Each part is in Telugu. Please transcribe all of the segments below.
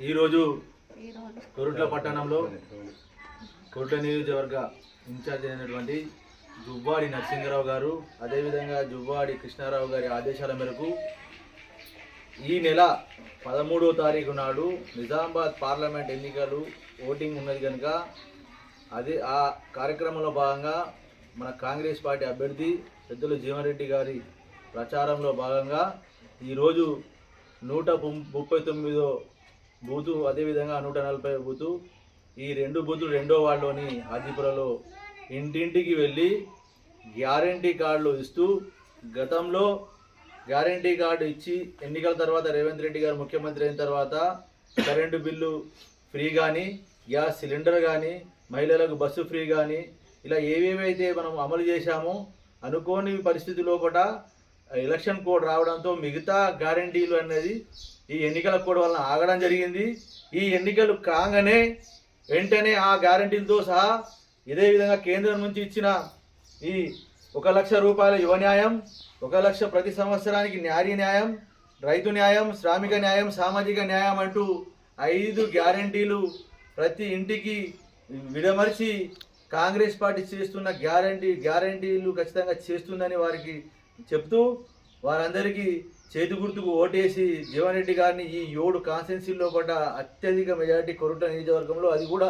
ఈరోజు కొరుట్ల పట్టణంలో కొరుట్ల నియోజకవర్గ ఇన్ఛార్జ్ అయినటువంటి జువ్వాడి నరసింగరావు గారు అదేవిధంగా జువ్వాడి కృష్ణారావు గారి ఆదేశాల మేరకు ఈ నెల 13వ తారీఖు నాడు నిజామాబాద్ పార్లమెంట్ ఎన్నికలు ఓటింగ్ ఉన్నది కనుక ఆ కార్యక్రమంలో భాగంగా మన కాంగ్రెస్ పార్టీ అభ్యర్థి పెద్దలు జీవన్ రెడ్డి గారి ప్రచారంలో భాగంగా ఈరోజు 139వ బూతు అదేవిధంగా 140 బూతు ఈ రెండు బూతులు రెండో వార్డులోని హాజీపురలో ఇంటింటికి వెళ్ళి గ్యారంటీ కార్డులు ఇస్తూ గతంలో గ్యారంటీ కార్డు ఇచ్చి ఎన్నికల తర్వాత రేవంత్ రెడ్డి గారు ముఖ్యమంత్రి అయిన తర్వాత కరెంటు బిల్లు ఫ్రీ కానీ గ్యాస్ సిలిండర్ కానీ మహిళలకు బస్సు ఫ్రీ కానీ ఇలా ఏవేవైతే మనం అమలు చేశామో అనుకోని పరిస్థితుల్లో కూడా ఎలక్షన్ కోడ్ రావడంతో మిగతా గ్యారంటీలు అనేది ఈ ఎన్నికల కోడ్ వలన ఆగడం జరిగింది. ఈ ఎన్నికలు కాగానే వెంటనే ఆ గ్యారంటీలతో సహా ఇదే విధంగా కేంద్రం నుంచి ఇచ్చిన ఈ 1 లక్ష రూపాయల యువ న్యాయం, 1 లక్ష ప్రతి సంవత్సరానికి న్యాయ న్యాయం, రైతు న్యాయం, శ్రామిక న్యాయం, సామాజిక న్యాయం అంటూ 5 గ్యారంటీలు ప్రతి ఇంటికి విడమర్చి కాంగ్రెస్ పార్టీ చేస్తున్న గ్యారంటీలు ఖచ్చితంగా చేస్తుందని వారికి చెప్తూ వారందరికీ చేతి గుర్తుకు ఓటేసి జీవన్ రెడ్డి గారిని ఈ 7 కాన్స్టిట్యున్సీల్లో పడ్డ అత్యధిక మెజారిటీ కొరుట్ల నియోజకవర్గంలో అది కూడా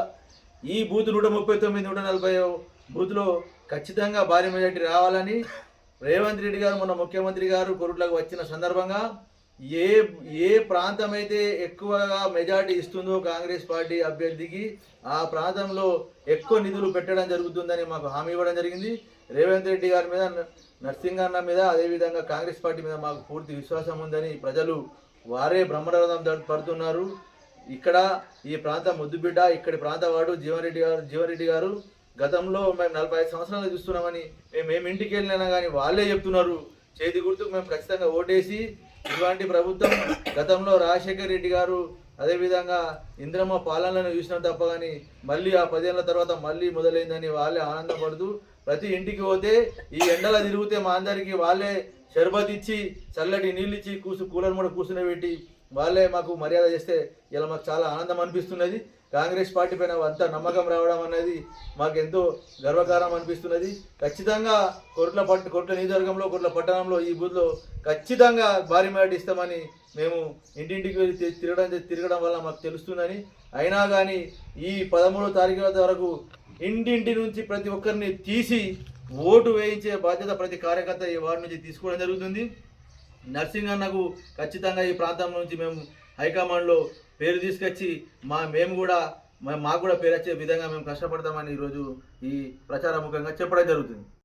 ఈ బూత్ 139 140 బూత్లో ఖచ్చితంగా భారీ మెజారిటీ రావాలని రేవంత్ రెడ్డి గారు మొన్న ముఖ్యమంత్రి గారు కొరుట్లకు వచ్చిన సందర్భంగా ఏ ప్రాంతం అయితే ఎక్కువగా మెజారిటీ ఇస్తుందో కాంగ్రెస్ పార్టీ అభ్యర్థికి ఆ ప్రాంతంలో ఎక్కువ నిధులు పెట్టడం జరుగుతుందని మాకు హామీ ఇవ్వడం జరిగింది. రేవంత్ రెడ్డి గారి మీద, నర్సింగన్న మీద, అదేవిధంగా కాంగ్రెస్ పార్టీ మీద మాకు పూర్తి విశ్వాసం ఉందని ప్రజలు వారే బ్రహ్మరథం పడుతున్నారు. ఇక్కడ ఈ ప్రాంతం ముద్దుబిడ్డ, ఇక్కడి ప్రాంతవాడు జీవన్ రెడ్డి గారు గతంలో మేము 45 సంవత్సరాలు చూస్తున్నామని మేము ఇంటికి వెళ్ళినా కానీ వాళ్ళే చెప్తున్నారు. చేతి గుర్తుకు మేము ఖచ్చితంగా ఓటేసి ఇటువంటి ప్రభుత్వం గతంలో రాజశేఖర్ రెడ్డి గారు అదేవిధంగా ఇంద్రమ్మ పాలనలను చూసినా తప్ప కానీ మళ్ళీ ఆ 10 ఏళ్ళ తర్వాత మళ్ళీ మొదలైందని వాళ్ళే ఆనందపడుతూ ప్రతి ఇంటికి పోతే ఈ ఎండల తిరిగితే మా అందరికీ వాళ్ళే షర్బత్ ఇచ్చి చల్లటి నీళ్ళు ఇచ్చి కూలర్ కూడా కూర్చుని వాళ్ళే మాకు మర్యాద చేస్తే ఇలా మాకు చాలా ఆనందం అనిపిస్తున్నది. కాంగ్రెస్ పార్టీ పైన అంత నమ్మకం రావడం అనేది మాకు ఎంతో గర్వకారం అనిపిస్తున్నది. ఖచ్చితంగా కొరుట్ల నియోజకవర్గంలో కొరుట్ల పట్టణంలో ఈ బూత్లో ఖచ్చితంగా భారీ మెజారిటీ ఇస్తామని మేము ఇంటింటికి తిరగడం వల్ల మాకు తెలుస్తుందని, అయినా కానీ ఈ 13వ తారీఖు వరకు ఇంటింటి నుంచి ప్రతి ఒక్కరిని తీసి ఓటు వేయించే బాధ్యత ప్రతి కార్యకర్త ఈ వార్డు నుంచి తీసుకోవడం జరుగుతుంది. నర్సింగన్నకు ఖచ్చితంగా ఈ ప్రాంతం నుంచి మేము హైకమాండ్లో పేరు తీసుకొచ్చి మాకు కూడా పేరు వచ్చే విధంగా మేము కష్టపడతామని ఈరోజు ఈ ప్రచారముఖంగా చెప్పడం జరుగుతుంది.